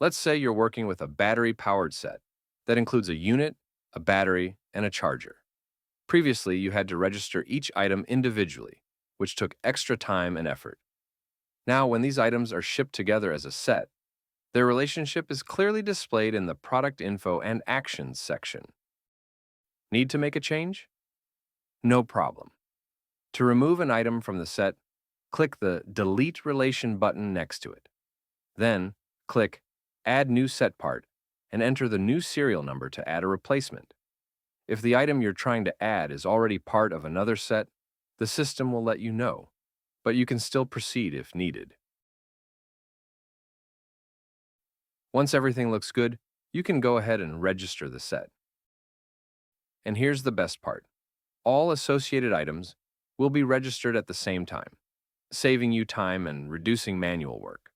Let's say you're working with a battery-powered set that includes a unit, a battery, and a charger. Previously, you had to register each item individually, which took extra time and effort. Now, when these items are shipped together as a set, their relationship is clearly displayed in the Product Info and Actions section. Need to make a change? No problem. To remove an item from the set, click the Delete Relation button next to it. Then, click Add New Set Part and enter the new serial number to add a replacement. If the item you're trying to add is already part of another set, the system will let you know, but you can still proceed if needed. Once everything looks good, you can go ahead and register the set. And here's the best part. All associated items will be registered at the same time, saving you time and reducing manual work.